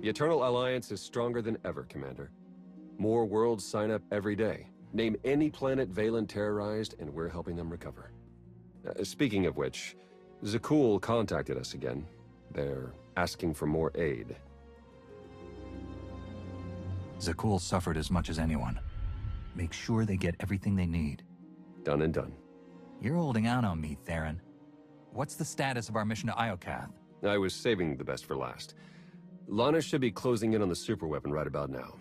The Eternal Alliance is stronger than ever, Commander. More worlds sign up every day. Name any planet Valen terrorized, and we're helping them recover. Speaking of which, Zakul contacted us again. They're asking for more aid. Zakul suffered as much as anyone. Make sure they get everything they need. Done and done. You're holding out on me, Theron. What's the status of our mission to Iokath? I was saving the best for last. Lana should be closing in on the superweapon right about now.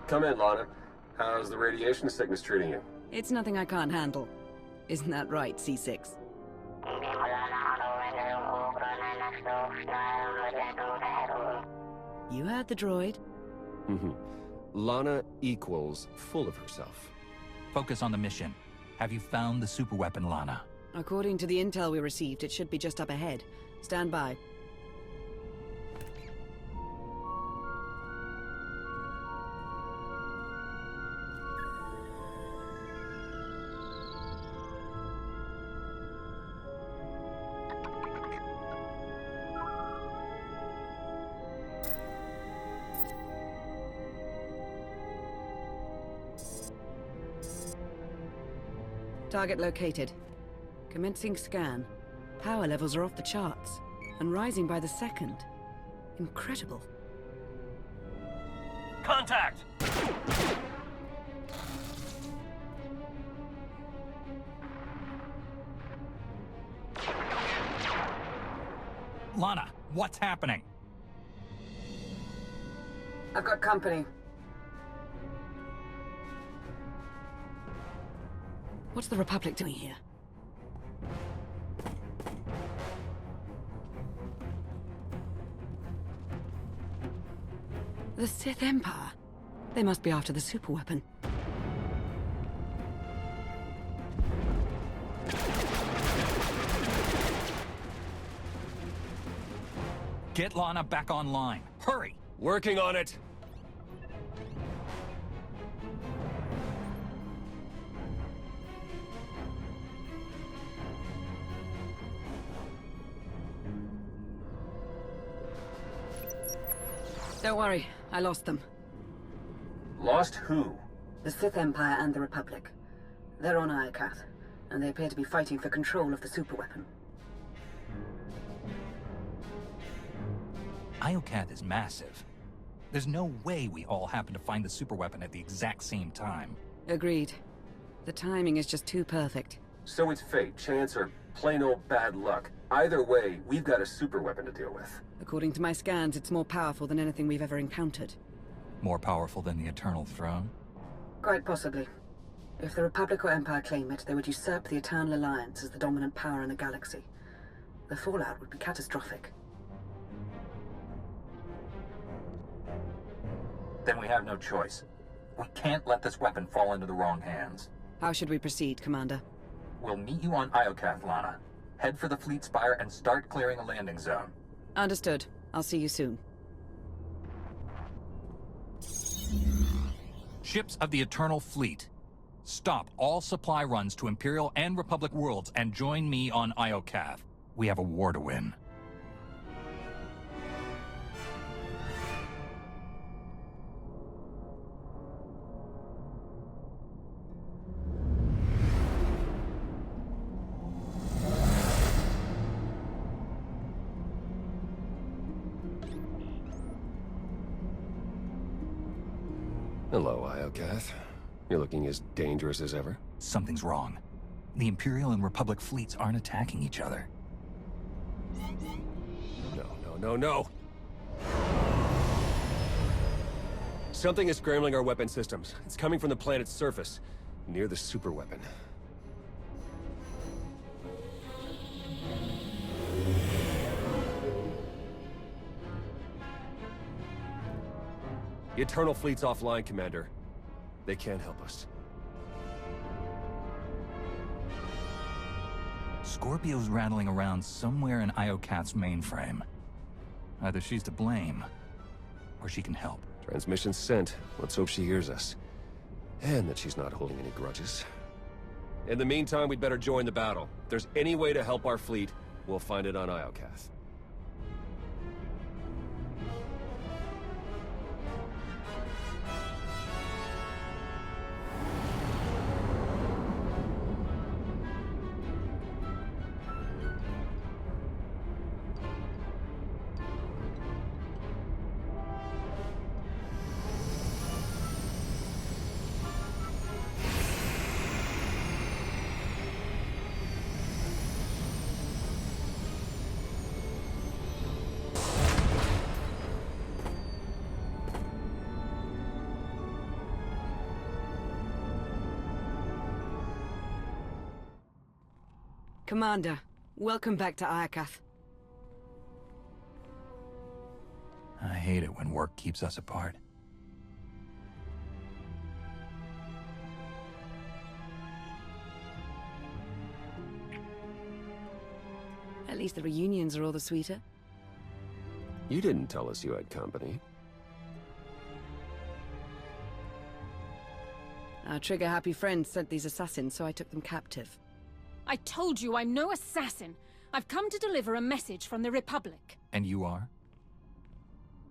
Come in, Lana. How's the radiation sickness treating you? It's nothing I can't handle. Isn't that right, C6? You heard the droid. Lana equals full of herself. Focus on the mission. Have you found the superweapon, Lana? According to the intel we received, it should be just up ahead. Stand by. Target located. Commencing scan. Power levels are off the charts, and rising by the second. Incredible. Contact! Lana, what's happening? I've got company. What's the Republic doing here? The Sith Empire? They must be after the superweapon. Get Lana back online. Hurry! Working on it! Don't worry, I lost them. Lost who? The Sith Empire and the Republic. They're on Iokath, and they appear to be fighting for control of the superweapon. Iokath is massive. There's no way we all happen to find the superweapon at the exact same time. Agreed. The timing is just too perfect. So it's fate, chance, or plain old bad luck. Either way, we've got a superweapon to deal with. According to my scans, it's more powerful than anything we've ever encountered. More powerful than the Eternal Throne? Quite possibly. If the Republic or Empire claim it, they would usurp the Eternal Alliance as the dominant power in the galaxy. The fallout would be catastrophic. Then we have no choice. We can't let this weapon fall into the wrong hands. How should we proceed, Commander? We'll meet you on Iokath, Lana. Head for the fleet spire and start clearing a landing zone. Understood. I'll see you soon. Ships of the Eternal Fleet. Stop all supply runs to Imperial and Republic worlds and join me on Iokath. We have a war to win. Hello, Iokath. You're looking as dangerous as ever. Something's wrong. The Imperial and Republic fleets aren't attacking each other. No. Something is scrambling our weapon systems. It's coming from the planet's surface, near the superweapon. The Eternal Fleet's offline, Commander. They can't help us. Scorpio's rattling around somewhere in Iokath's mainframe. Either she's to blame, or she can help. Transmission sent. Let's hope she hears us. And that she's not holding any grudges. In the meantime, we'd better join the battle. If there's any way to help our fleet, we'll find it on Iokath. Commander, welcome back to Iokath. I hate it when work keeps us apart. At least the reunions are all the sweeter. You didn't tell us you had company. Our trigger-happy friends sent these assassins, so I took them captive. I told you I'm no assassin. I've come to deliver a message from the Republic. And you are?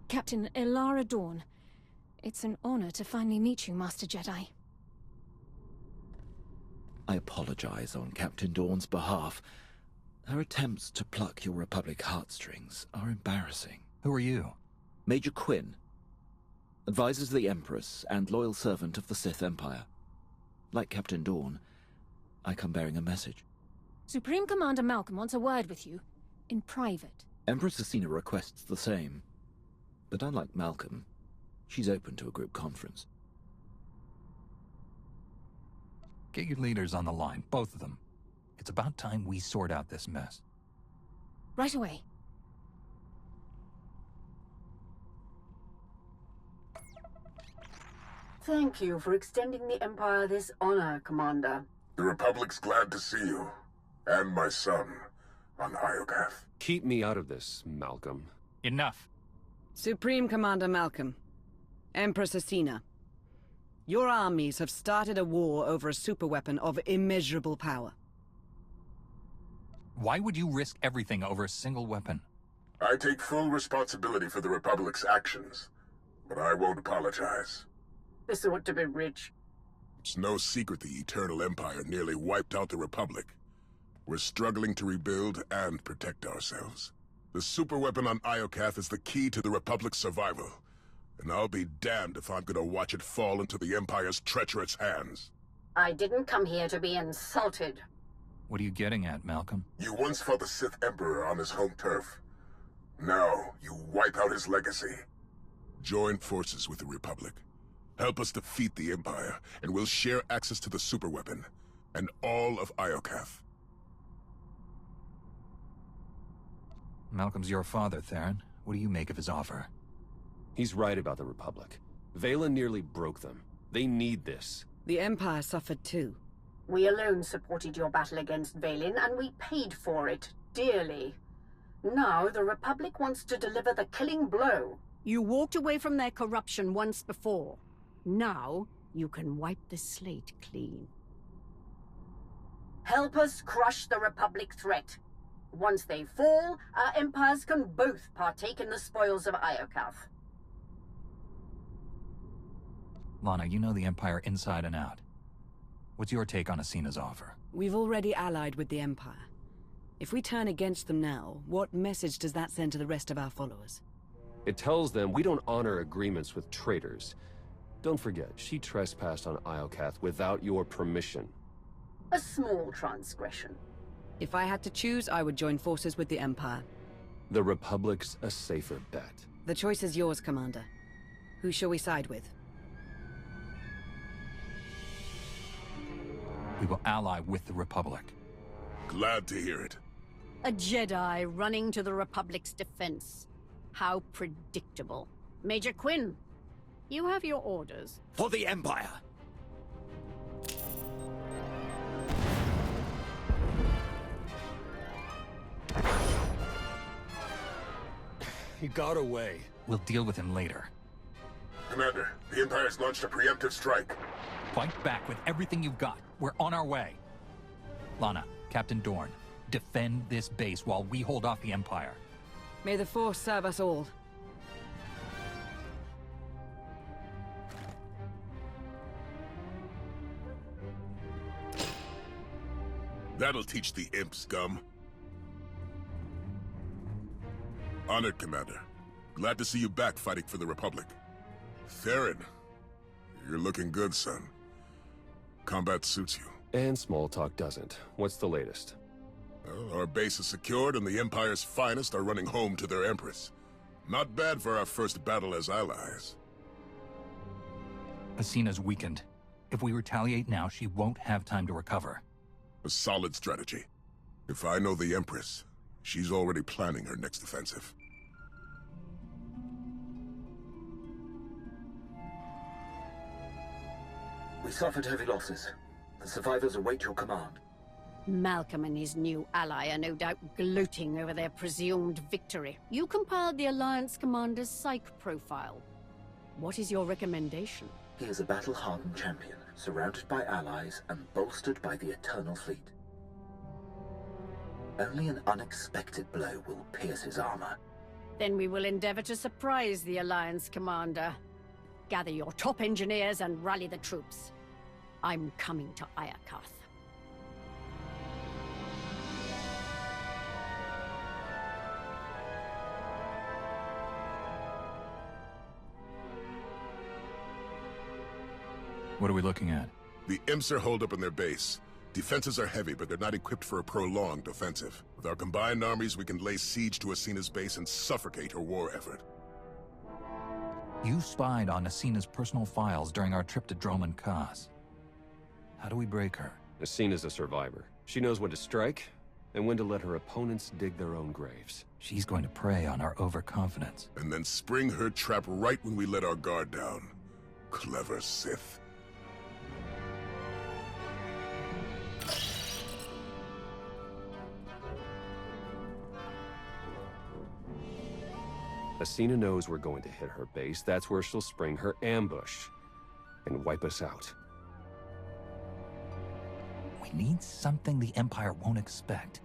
Captain Ilara Dawn. It's an honor to finally meet you, Master Jedi. I apologize on Captain Dawn's behalf. Her attempts to pluck your Republic heartstrings are embarrassing. Who are you? Major Quinn. Advisor to the Empress and loyal servant of the Sith Empire. Like Captain Dawn, I come bearing a message. Supreme Commander Malcolm wants a word with you. In private. Empress Acina requests the same. But unlike Malcolm, she's open to a group conference. Get your leaders on the line, both of them. It's about time we sort out this mess. Right away. Thank you for extending the Empire this honor, Commander. The Republic's glad to see you, and my son, on Iokath. Keep me out of this, Malcolm. Enough. Supreme Commander Malcolm, Empress Acina, your armies have started a war over a superweapon of immeasurable power. Why would you risk everything over a single weapon? I take full responsibility for the Republic's actions, but I won't apologize. This ought to be rich. It's no secret the Eternal Empire nearly wiped out the Republic. We're struggling to rebuild and protect ourselves. The superweapon on Iokath is the key to the Republic's survival, and I'll be damned if I'm gonna watch it fall into the Empire's treacherous hands. I didn't come here to be insulted. What are you getting at, Malcolm? You once fought the Sith Emperor on his home turf. Now, you wipe out his legacy. Join forces with the Republic. Help us defeat the Empire, and we'll share access to the superweapon, and all of Iokath. Malcolm's your father, Theron. What do you make of his offer? He's right about the Republic. Valen nearly broke them. They need this. The Empire suffered too. We alone supported your battle against Valen, and we paid for it dearly. Now the Republic wants to deliver the killing blow. You walked away from their corruption once before. Now, you can wipe the slate clean. Help us crush the Republic threat. Once they fall, our empires can both partake in the spoils of Iokath. Lana, you know the Empire inside and out. What's your take on Acina's offer? We've already allied with the Empire. If we turn against them now, what message does that send to the rest of our followers? It tells them we don't honor agreements with traitors. Don't forget, she trespassed on Iokath without your permission. A small transgression. If I had to choose, I would join forces with the Empire. The Republic's a safer bet. The choice is yours, Commander. Who shall we side with? We will ally with the Republic. Glad to hear it. A Jedi running to the Republic's defense. How predictable. Major Quinn, you have your orders. For the Empire! He got away. We'll deal with him later. Commander, the Empire's launched a preemptive strike. Fight back with everything you've got. We're on our way. Lana, Captain Dorn, defend this base while we hold off the Empire. May the Force serve us all. That'll teach the imp scum. Honored, Commander. Glad to see you back fighting for the Republic. Theron, you're looking good, son. Combat suits you. And small talk doesn't. What's the latest? Well, our base is secured and the Empire's finest are running home to their Empress. Not bad for our first battle as allies. Acina's weakened. If we retaliate now, she won't have time to recover. A solid strategy. If I know the Empress, she's already planning her next offensive. We suffered heavy losses. The survivors await your command. Malcolm and his new ally are no doubt gloating over their presumed victory. You compiled the Alliance commander's psych profile. What is your recommendation? He is a battle-hardened champion, surrounded by allies and bolstered by the Eternal Fleet. Only an unexpected blow will pierce his armor. Then we will endeavor to surprise the Alliance commander. Gather your top engineers and rally the troops. I'm coming to Iokath. What are we looking at? The imps are holed up in their base. Defenses are heavy, but they're not equipped for a prolonged offensive. With our combined armies, we can lay siege to Acina's base and suffocate her war effort. You spied on Acina's personal files during our trip to Droman Khas. How do we break her? Acina's a survivor. She knows when to strike, and when to let her opponents dig their own graves. She's going to prey on our overconfidence. And then spring her trap right when we let our guard down. Clever Sith. Acina knows we're going to hit her base. That's where she'll spring her ambush and wipe us out. We need something the Empire won't expect.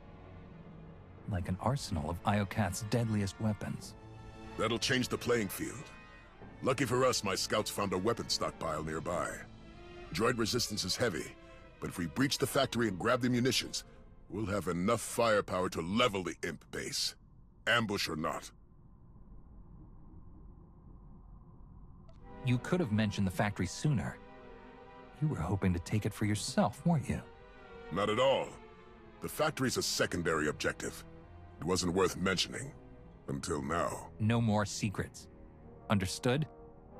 Like an arsenal of Iokath's deadliest weapons. That'll change the playing field. Lucky for us, my scouts found a weapon stockpile nearby. Droid resistance is heavy, but if we breach the factory and grab the munitions, we'll have enough firepower to level the imp base. Ambush or not. You could have mentioned the factory sooner. You were hoping to take it for yourself, weren't you? Not at all. The factory's a secondary objective. It wasn't worth mentioning. Until now. No more secrets. Understood?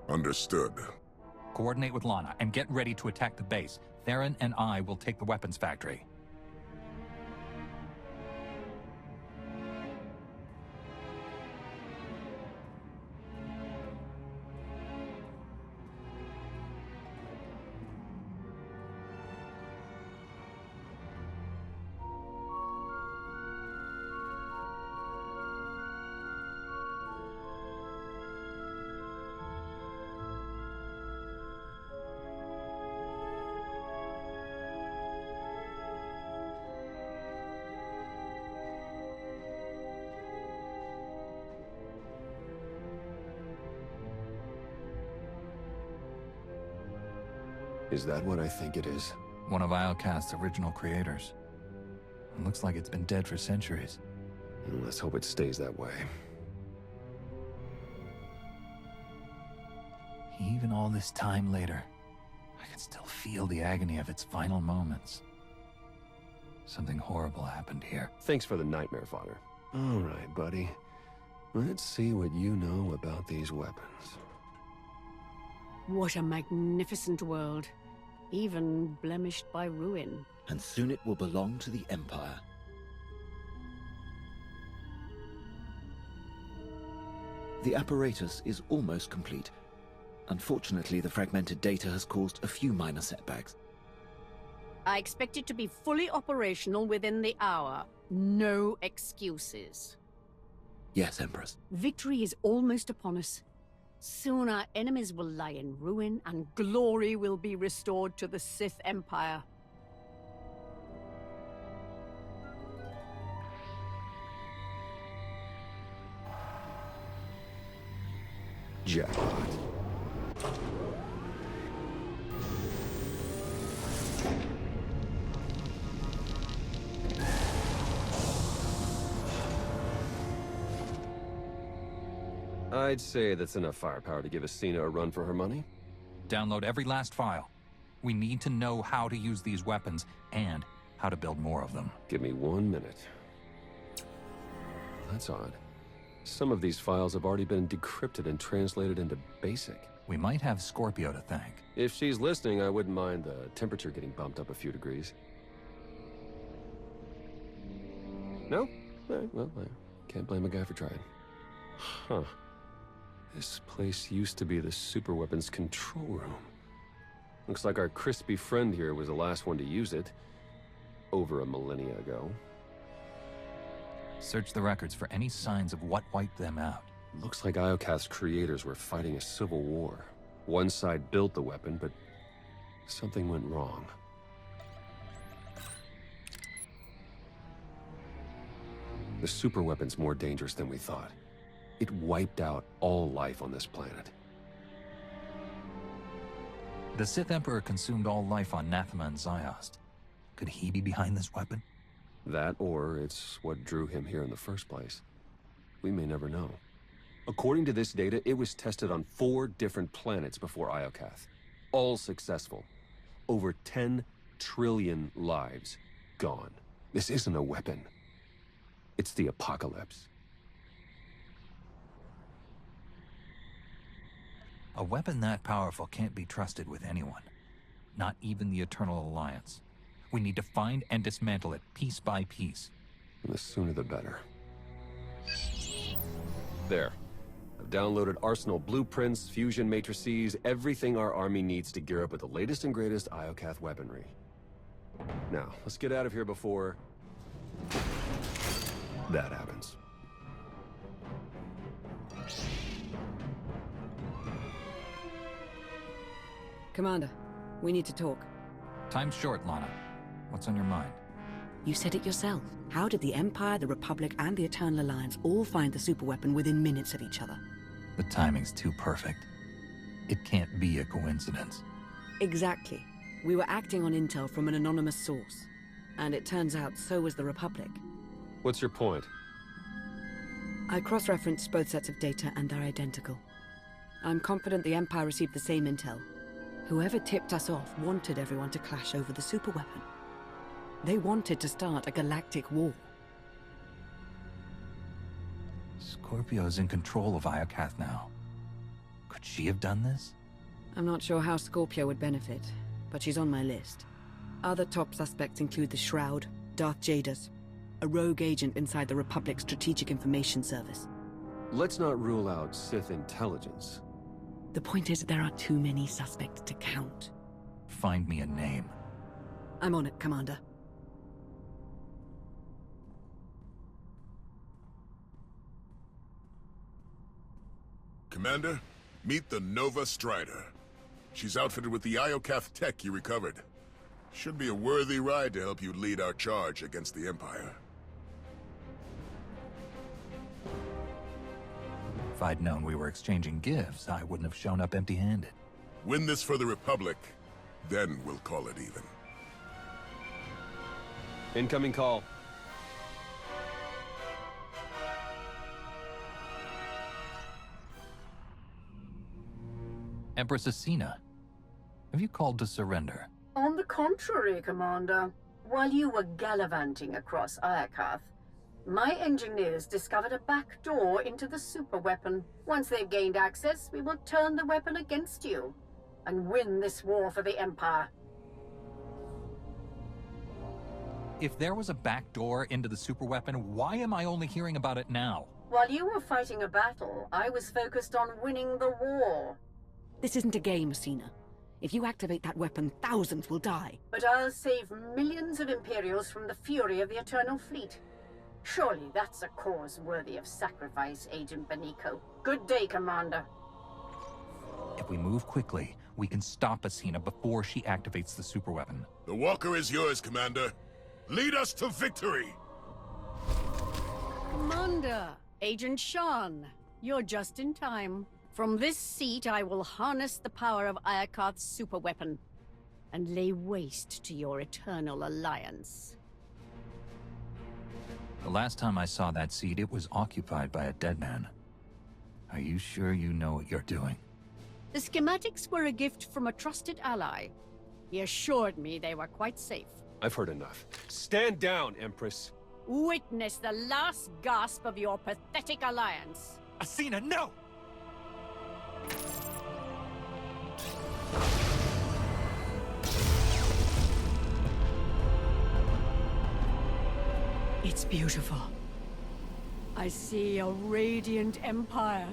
Understood. Coordinate with Lana and get ready to attack the base. Theron and I will take the weapons factory. Is that what I think it is? One of Iokath's original creators. It looks like it's been dead for centuries. Let's hope it stays that way. Even all this time later, I can still feel the agony of its final moments. Something horrible happened here. Thanks for the nightmare fodder. All right, buddy. Let's see what you know about these weapons. What a magnificent world, even blemished by ruin. And soon it will belong to the Empire. The apparatus is almost complete. Unfortunately, the fragmented data has caused a few minor setbacks. I expect it to be fully operational within the hour. No excuses. Yes, Empress. Victory is almost upon us. Soon our enemies will lie in ruin, and glory will be restored to the Sith Empire. Jackpot. I'd say that's enough firepower to give Acina a run for her money. Download every last file. We need to know how to use these weapons and how to build more of them. Give me 1 minute. That's odd. Some of these files have already been decrypted and translated into BASIC. We might have Scorpio to thank. If she's listening, I wouldn't mind the temperature getting bumped up a few degrees. No? Well, I can't blame a guy for trying. Huh. This place used to be the superweapons control room. Looks like our crispy friend here was the last one to use it. Over a millennia ago. Search the records for any signs of what wiped them out. Looks like Iokath's creators were fighting a civil war. One side built the weapon, but something went wrong. The superweapon's more dangerous than we thought. It wiped out all life on this planet. The Sith Emperor consumed all life on Nathema and Ziost. Could he be behind this weapon? That, or it's what drew him here in the first place. We may never know. According to this data, it was tested on 4 different planets before Iokath. All successful. Over 10 trillion lives gone. This isn't a weapon. It's the apocalypse. A weapon that powerful can't be trusted with anyone. Not even the Eternal Alliance. We need to find and dismantle it piece by piece. And the sooner the better. There. I've downloaded Arsenal blueprints, fusion matrices, everything our army needs to gear up with the latest and greatest Iokath weaponry. Now, let's get out of here before that happens. Commander, we need to talk. Time's short, Lana. What's on your mind? You said it yourself. How did the Empire, the Republic, and the Eternal Alliance all find the superweapon within minutes of each other? The timing's too perfect. It can't be a coincidence. Exactly. We were acting on intel from an anonymous source. And it turns out so was the Republic. What's your point? I cross-referenced both sets of data and they're identical. I'm confident the Empire received the same intel. Whoever tipped us off wanted everyone to clash over the superweapon. They wanted to start a galactic war. Scorpio's in control of Iokath now. Could she have done this? I'm not sure how Scorpio would benefit, but she's on my list. Other top suspects include the Shroud, Darth Jadus, a rogue agent inside the Republic's Strategic Information Service. Let's not rule out Sith intelligence. The point is, there are too many suspects to count. Find me a name. I'm on it, Commander. Commander, meet the Nova Strider. She's outfitted with the Iokath tech you recovered. Should be a worthy ride to help you lead our charge against the Empire. If I'd known we were exchanging gifts, I wouldn't have shown up empty-handed. Win this for the Republic, then we'll call it even. Incoming call. Empress Acina, have you called to surrender? On the contrary, Commander. While you were gallivanting across Iokath, my engineers discovered a back door into the superweapon. Once they've gained access, we will turn the weapon against you and win this war for the Empire. If there was a back door into the superweapon, why am I only hearing about it now? While you were fighting a battle, I was focused on winning the war. This isn't a game, Acina. If you activate that weapon, thousands will die. But I'll save millions of Imperials from the fury of the Eternal Fleet. Surely that's a cause worthy of sacrifice, Agent Benico. Good day, Commander. If we move quickly, we can stop Acina before she activates the superweapon. The walker is yours, Commander. Lead us to victory! Commander, Agent Shan, you're just in time. From this seat, I will harness the power of Iokath's superweapon and lay waste to your eternal alliance. The last time I saw that seat, it was occupied by a dead man. Are you sure you know what you're doing? The schematics were a gift from a trusted ally. He assured me they were quite safe. I've heard enough. Stand down, Empress. Witness the last gasp of your pathetic alliance. Acina, no! It's beautiful. I see a radiant empire,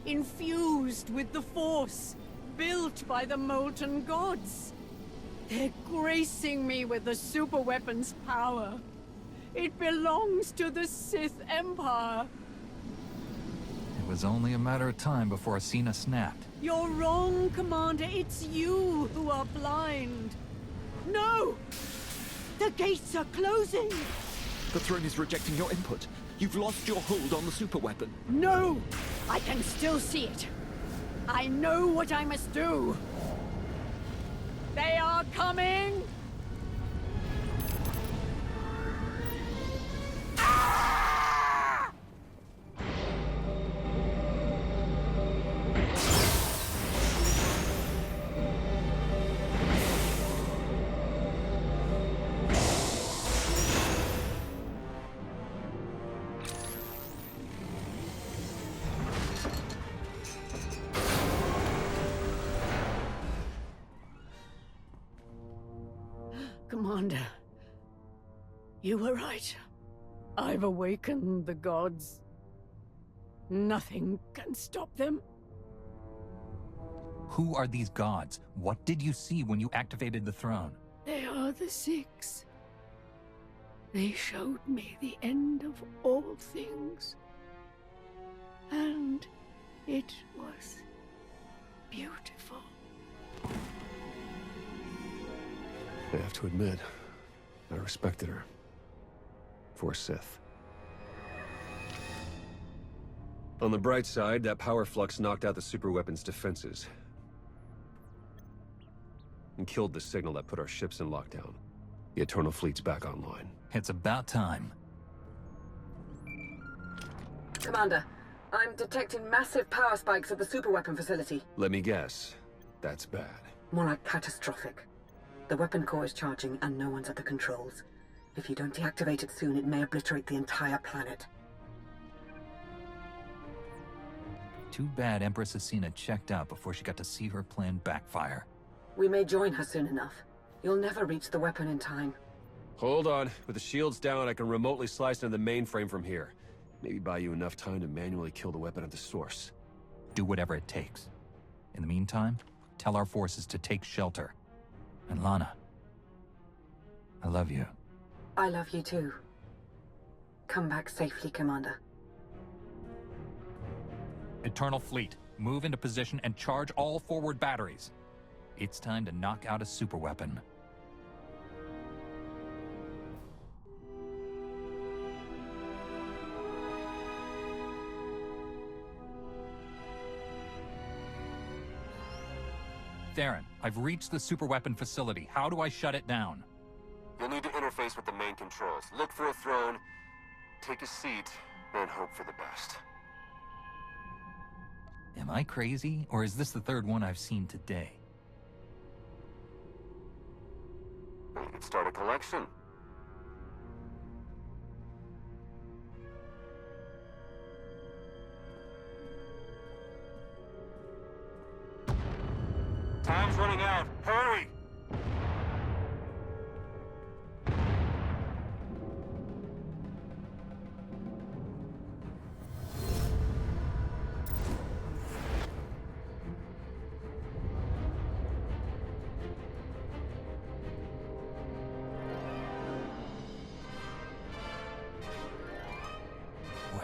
infused with the Force, built by the molten gods. They're gracing me with the superweapon's power. It belongs to the Sith Empire. It was only a matter of time before Acina snapped. You're wrong, Commander. It's you who are blind. No! The gates are closing! The throne is rejecting your input. You've lost your hold on the superweapon. No! I can still see it. I know what I must do. They are coming! Commander, you were right. I've awakened the gods. Nothing can stop them. Who are these gods? What did you see when you activated the throne? They are the Six. They showed me the end of all things. And it was beautiful. I have to admit, I respected her. For Sith. On the bright side, that power flux knocked out the superweapon's defenses. And killed the signal that put our ships in lockdown. The Eternal Fleet's back online. It's about time. Commander, I'm detecting massive power spikes at the superweapon facility. Let me guess. That's bad. More like catastrophic. The weapon core is charging and no one's at the controls. If you don't deactivate it soon, it may obliterate the entire planet. Too bad Empress Acina checked out before she got to see her plan backfire. We may join her soon enough. You'll never reach the weapon in time. Hold on. With the shields down, I can remotely slice into the mainframe from here. Maybe buy you enough time to manually kill the weapon at the source. Do whatever it takes. In the meantime, tell our forces to take shelter. And Lana, I love you. I love you too. Come back safely, Commander. Eternal Fleet, move into position and charge all forward batteries. It's time to knock out a superweapon. Theron, I've reached the superweapon facility. How do I shut it down? You'll need to interface with the main controls. Look for a throne, take a seat, and hope for the best. Am I crazy, or is this the third one I've seen today? You could start a collection. Time's running out. Hurry!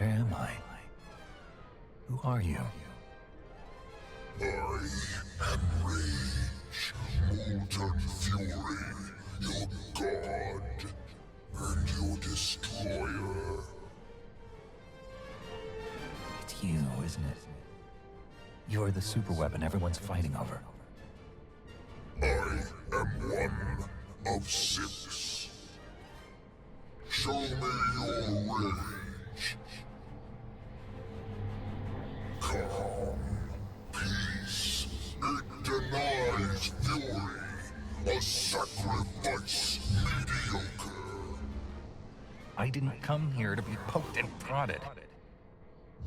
Where am I? Who are you? I am Rage, Molten Fury, your god, and your destroyer. It's you, isn't it? You're the superweapon everyone's fighting over. I am one of 6. Show me your rage. Calm, peace, it denies fury, a sacrifice mediocre. I didn't come here to be poked and prodded.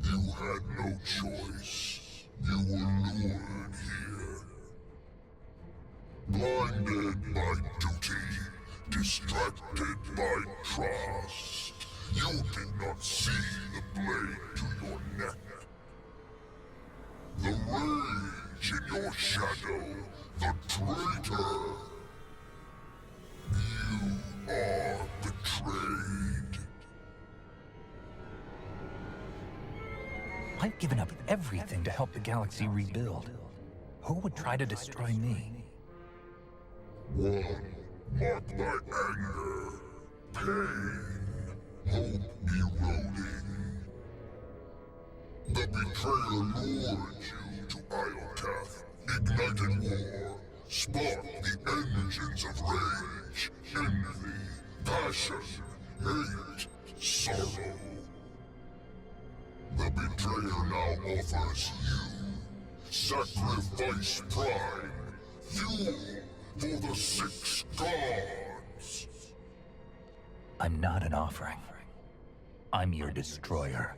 You had no choice. You were lured here. Blinded by duty, distracted by trust. You did not see the blade to your neck. The rage in your shadow, the traitor. You are betrayed. I've given up everything to help the galaxy rebuild. Who would try to destroy me? One marked by anger, pain, hope eroding. The betrayer lured you to Iokath, ignited war, sparked the engines of rage, envy, passion, hate, sorrow. The betrayer now offers you sacrifice prime, fuel for the 6 gods. I'm not an offering. I'm your destroyer.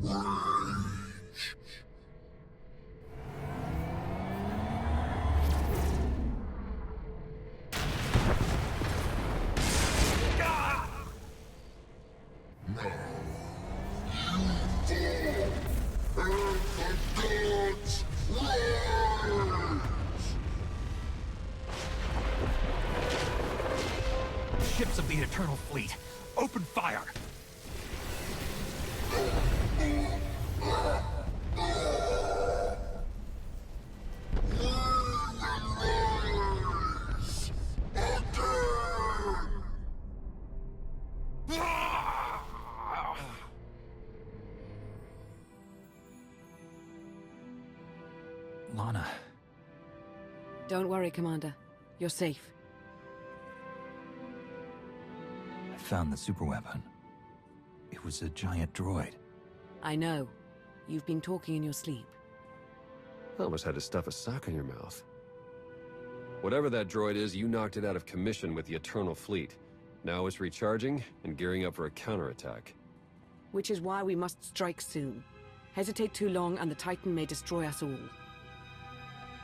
Rage. Now, you fall, and the gods rise! Ships of the Eternal Fleet, open fire! Lana. Don't worry, Commander. You're safe. I found the superweapon. It was a giant droid. I know. You've been talking in your sleep. I almost had to stuff a sock in your mouth. Whatever that droid is, you knocked it out of commission with the Eternal Fleet. Now it's recharging and gearing up for a counterattack. Which is why we must strike soon. Hesitate too long and the Titan may destroy us all.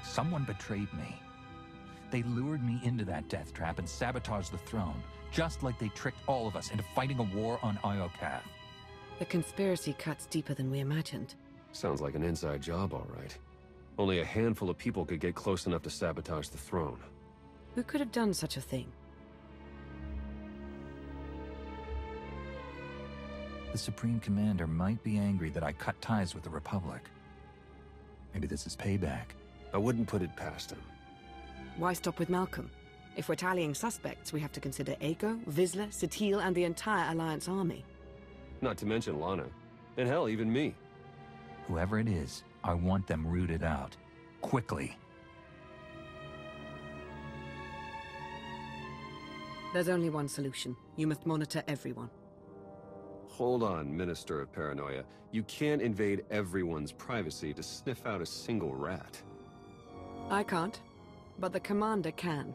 Someone betrayed me. They lured me into that death trap and sabotaged the throne, just like they tricked all of us into fighting a war on Iokath. The conspiracy cuts deeper than we imagined. Sounds like an inside job, all right. Only a handful of people could get close enough to sabotage the throne. Who could have done such a thing? The Supreme Commander might be angry that I cut ties with the Republic. Maybe this is payback. I wouldn't put it past him. Why stop with Malcolm? If we're tallying suspects, we have to consider Aiko, Vizsla, Satele, and the entire Alliance army. Not to mention Lana. And hell, even me. Whoever it is, I want them rooted out. Quickly. There's only one solution. You must monitor everyone. Hold on, Minister of Paranoia. You can't invade everyone's privacy to sniff out a single rat. I can't, but the Commander can.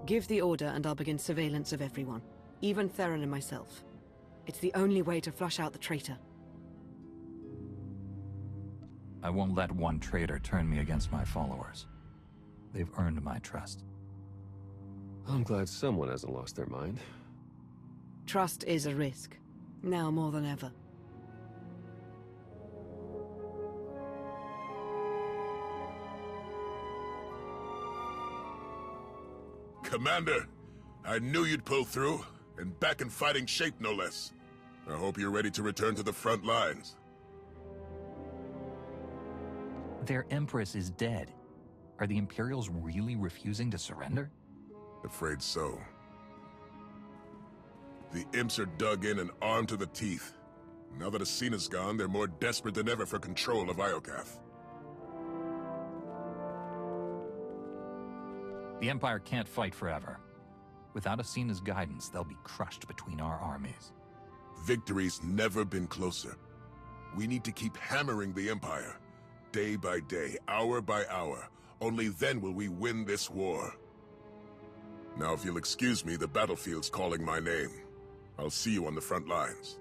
Give the order and I'll begin surveillance of everyone, even Theron and myself. It's the only way to flush out the traitor. I won't let one traitor turn me against my followers. They've earned my trust. I'm glad someone hasn't lost their mind. Trust is a risk, now more than ever. Commander, I knew you'd pull through, and back in fighting shape, no less. I hope you're ready to return to the front lines. Their Empress is dead. Are the Imperials really refusing to surrender? Afraid so. The Imps are dug in and armed to the teeth. Now that Acina's gone, they're more desperate than ever for control of Iokath. The Empire can't fight forever. Without Acina's guidance, they'll be crushed between our armies. Victory's never been closer. We need to keep hammering the Empire. Day by day, hour by hour. Only then will we win this war. Now, if you'll excuse me, the battlefield's calling my name. I'll see you on the front lines.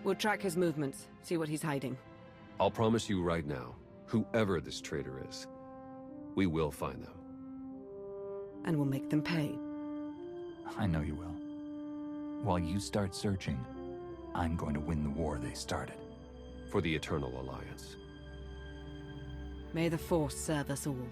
We'll track his movements, see what he's hiding. I'll promise you right now, whoever this traitor is, we will find them. And we'll make them pay. I know you will. While you start searching, I'm going to win the war they started. For the Eternal Alliance. May the Force serve us all.